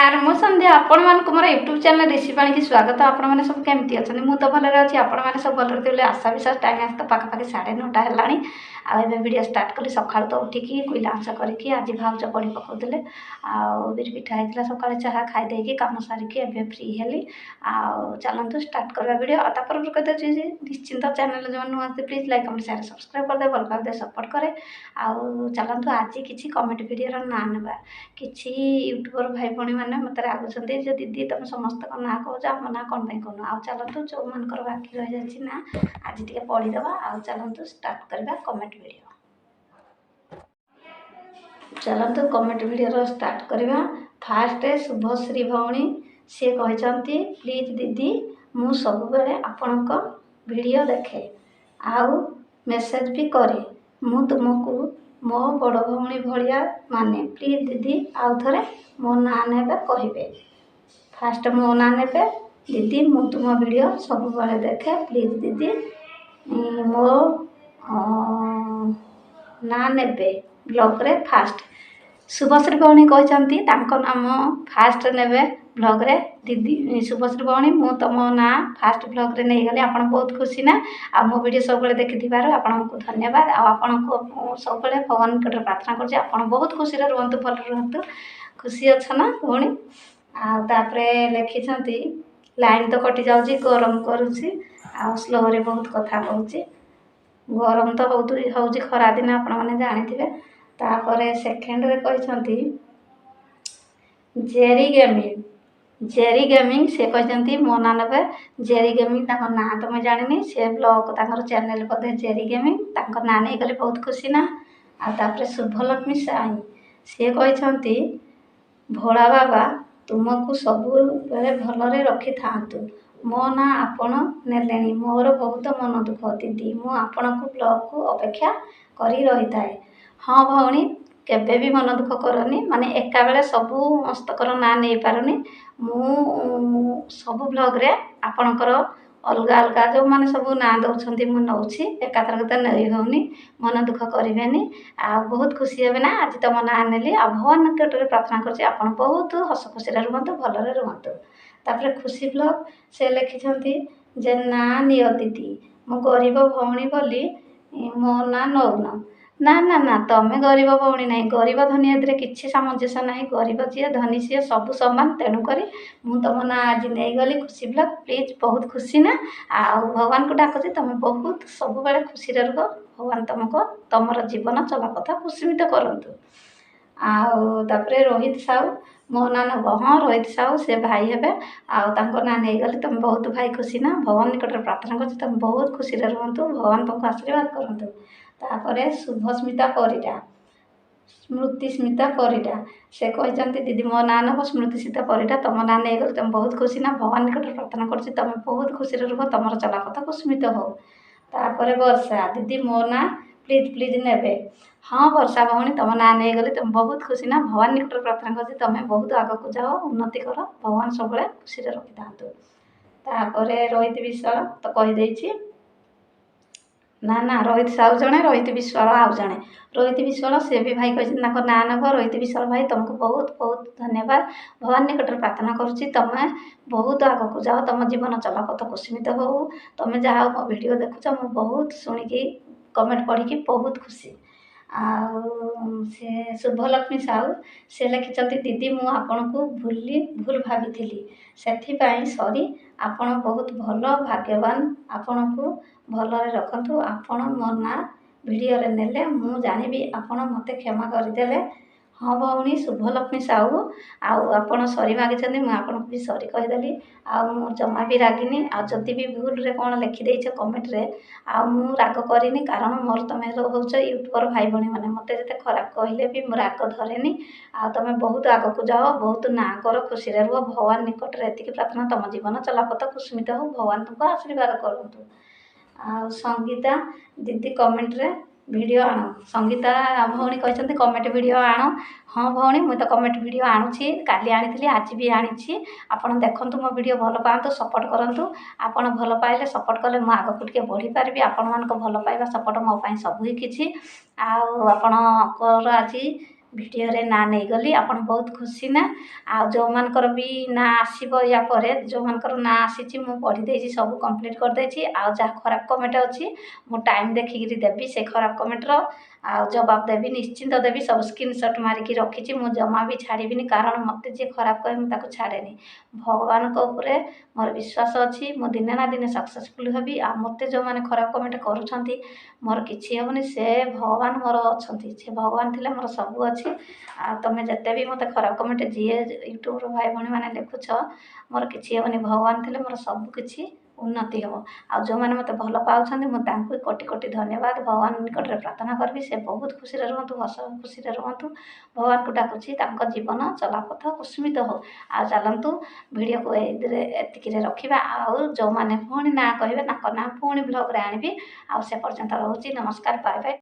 यार मो संध्या आपण मानक मोर यूट्यूब चैनल ऋषि पाणी की स्वागत। आपण मैंने सब केमती अच्छा मुझे तो भलि अच्छी आपण मैंने सब भलि थे आशा विश्वास टाइम आस तो पाखापाखि 9:30 है आए वीडियो स्टार्ट कली सका तो उठिकी कुला आंस करके आज भाउज बड़ी पकाउले आर पिठा होता सका चाह खाईदे कम सारिकी ए फ्री हेली चलतु स्टार्ट करवा वीडियो आपर कहते निश्चिंत चैनल जो नुआ please like comment share subscribe करदे भल पादे सपोर्ट करे चलतु आज किसी कमेंट वीडियो ना ना किसी यूट्यूबर भाई भाई मैंने मत रागुंट जो दीदी तुम समस्त ना कौच आम ना कौन कहून आ चलतु जो मान बाकी रही जाए ना आज टे पढ़ीदे आ चलतु स्टार्ट करवा कमेंट वीडियो। चलतु कमेंट वीडियो स्टार्ट करवा। फास्ट शुभश्री भौणी सी कहते प्लीज दीदी मु सब बेले आपण वीडियो देखे आउ मेसेज भी करे मु तुमको मो बड़ भौणी भाया माने प्लीज दीदी आउ थे मो ना ने कहे फास्ट मो ना ने दीदी मु तुम वीडियो सब बेले देखे प्लीज दीदी मो ना ने ब्लॉग रे फास्ट शुभश्री भौणी कहते नाम फास्ट ने ब्लॉग रे दीदी शुभश्री भौणी मु तुम ना फास्ट ब्लॉग रे नहीं गली आप बहुत खुशी ना आ मो वीडियो सब देखि आपको धन्यवाद आपन को सब भगवान निकट प्रार्थना कर बहुत खुशी रुहतु भल रुहतु खुशी अच्छा ना भौणी आपर लिखिं लाइन तो कटि जाऊँगी गरम करुँची आ स्लो रे बहुत कथा कहूँ गरम तो हूँ खरा दिन आपण मैंने जानी तापर सेकेंड रे कहते जेरी गेमिंग से कहते मो ना ने जेरी गेमिंग ना तो मैं जानी से ब्लॉग चैनल बोधे जेरी गेमिंग ना नहीं गले बहुत खुशी ना आपर शुभलक्ष्मी साई सी कहते भोला बाबा तुमको सब बेले भलरे रखी था मो ना आपण ने मोर बहुत मन दुख दीदी मु आपण को ब्लॉग को अपेक्षा करी रही थाए। हाँ भौणी केबे भी मन दुख करनी माने एका बेले सबू मस्तकर ना नहीं पारुनी मु सब ब्लॉग रे आपणकर अलग अलग जो मैंने सब ना दौरान मुझे नौची एकाथरक तो नहीं होनी मन दुख करेनि आ बहुत खुशी हे ना आज तुम ना नेली आ भगवान निकट प्रार्थना कर बहुत हस खुशी रुहतु भलरे रुहतु। तापर खुशी ब्लॉग से लिखिं जे ना नियो दीदी मु गरीब भौणी बोली मो ना नौन ना ना ना तमें गरीब भौणी ना गरीब धनी ए किसी सामंजस्य ना गरीब जी धनी सी सब सामान तेणुक मु तुम ना आज नहीं गली खुशी ब्लॉग प्लीज बहुत खुशी ना आ भगवान को डाकुची तुम बहुत सब बेले खुशी रुह भगवान तुमको तुम जीवन चला कथा खुशमित करंतु। आपर रोहित साहू मो ना नब हाँ रोहित साहू से भाई हे ना नहीं गली तुम बहुत भाई खुशी ना भगवान निकट प्रार्थना कर तुम बहुत खुशी रुहतु भगवान तुमको आशीर्वाद करंतु। तापर शुभस्मिता परिडा स्मृति स्मिता परिडा से कहते दीदी मो ना नब स्मृति स्मिता परिडा तुम ना नहीं गली तुम बहुत खुशी ना भगवान निकट प्रार्थना कर तुम बहुत खुशी रुह तुम चला कथा कुस्मित हो। तापर वर्षा दीदी मो ना प्लीज प्लीज ने हाँ वर्षा भौणी तुम ना नहीं गली तुम बहुत खुशी ना भगवान निकट प्रार्थना कर तुम्हें बहुत आगक जाओ उन्नति कर भगवान सब खुशी रखी था। तापर रोहित विश्वाल तो कहीदे ना ना रोहित साहू जड़े रोहित विश्वाल आउ जड़े रोहित विश्वाल से भी भाई कहते ना नब रोहित विश्वाल भाई तुमको बहुत बहुत धन्यवाद भगवान निकट प्रार्थना करुँच तुम्हें बहुत आगक जाओ तुम जीवन चला कत कुस्मित हो तुम्हें जहाँ मो वीडियो देखुच मु बहुत शुणिकी कमेंट पढ़ी बहुत खुशी से शुभलक्ष्मी साहू से लिखिं दीदी मु आपण को भूल भावी से सॉरी आपण बहुत भल भाग्यवान आपण को भलरे रखंतु आपण मो ना वीडियो रे नेले मु जानिबी आपण मते क्षमा करदेले। हाँ भौणी शुभलक्ष्मी साहू आपण सॉरी मागिछन्ती मु आपण भी सॉरी कहीदेली मु जमा भी रागिनी जदि भी भूल रे कौन लिखिदेछ कमेंट रे मु राग करिनी कारण मोर तुम होच यूट्यूबर भाई भौणी मैंने मत जिते खराब कहले भी मु राग धरेनी तुम बहुत आगक जाओ बहुत ना कर खुशी रुह भगवान निकट रे एतिकी प्रार्थना तुम जीवन चलापथ कुस्मित हो भगवान तुमको आशीर्वाद करंतु। संगीता दीदी कमेंट रे वीडियो आण संगीता भौणी कहते कमेंट वीडियो आण हाँ भौणी मुझे तो कमेंट वीडियो आणुची काली आनी आज भी आनी आपड़ देखूँ मो वीडियो भल पातु सपोर्ट करूँ आपड़ भल पाइले सपोर्ट कले मुझे आगक टे बढ़ी पारि आपण मान भल पाइबा सपोर्ट मोपाई सब ही किसी आपण आज ଭିଡ଼ିଓରେ ନାଁ ନେଇଗଲି। ଆପଣ ବହୁତ ଖୁସି ନା? ଆଉ ଯେଉଁମାନଙ୍କର ବି ନାଁ ଆସିବ ୟା ପରେ, ଯେଉଁମାନଙ୍କର ନାଁ ଆସିଛି ମୁଁ ପଢ଼ି ଦେଇଛି, ସବୁ କମ୍ପ୍ଲିଟ୍ କରିଦେଇଛି। ଆଉ ଯାହା ଖରାପ କମେଣ୍ଟ ଅଛି ମୁଁ ଟାଇମ୍ ଦେଖିକିରି ଦେବି ସେ ଖରାପ କମେଣ୍ଟର ଆଉ ଜବାବ ଦେବି, ନିଶ୍ଚିନ୍ତ ଦେବି। ସବୁ ସ୍କ୍ରିନଶଟ୍ ମାରିକି ରଖିଛି, ମୁଁ ଜମା ବି ଛାଡ଼ିବିନି। କାରଣ ମୋତେ ଯିଏ ଖରାପ କହେ ମୁଁ ତାକୁ ଛାଡ଼େନି। ଭଗବାନଙ୍କ ଉପରେ ମୋର ବିଶ୍ୱାସ ଅଛି, ମୁଁ ଦିନେ ନା ଦିନେ ସକ୍ସେସଫୁଲ୍ ହେବି। ଆଉ ମୋତେ ଯେଉଁମାନେ ଖରାପ କମେଣ୍ଟ କରୁଛନ୍ତି ମୋର କିଛି ହେବନି, ସେ ଭଗବାନ ମୋର ଅଛନ୍ତି। ସେ ଭଗବାନ ଥିଲେ ମୋର ସବୁ ଅଛି। ଆଉ ତୁମେ ଯେତେ ବି ମୋତେ ଖରାପ କମେଣ୍ଟ ଯିଏ ୟୁଟ୍ୟୁବର ଭାଇ ଭଉଣୀମାନେ ଲେଖୁଛ, ମୋର କିଛି ହେବନି। ଭଗବାନ ଥିଲେ ମୋର ସବୁ କିଛି ଉନ୍ନତି ହେବ। ଆଉ ଯେଉଁମାନେ ମୋତେ ଭଲ ପାଉଛନ୍ତି ମୁଁ ତାଙ୍କୁ କୋଟି କୋଟି ଧନ୍ୟବାଦ ଭଗବାନ ନିକଟରେ ପ୍ରାର୍ଥନା କରିବି। ସେ ବହୁତ ଖୁସିରେ ରୁହନ୍ତୁ, ହସ ଖୁସିରେ ରୁହନ୍ତୁ। ଭଗବାନଙ୍କୁ ଡାକୁଛି ତାଙ୍କ ଜୀବନ ଚଲାପଥ କୁସୁମିତ ହେଉ। ଆଉ ଚାଲନ୍ତୁ ଭିଡ଼ିଓକୁ ଏତିକିରେ ରଖିବା। ଆଉ ଯେଉଁମାନେ ପୁଣି ନାଁ କହିବେ ତାଙ୍କ ନାଁ ପୁଣି ବ୍ଲଗ୍ରେ ଆଣିବି। ଆଉ ସେ ପର୍ଯ୍ୟନ୍ତ ରହୁଛି, ନମସ୍କାର, ବାଏ ବାଏ।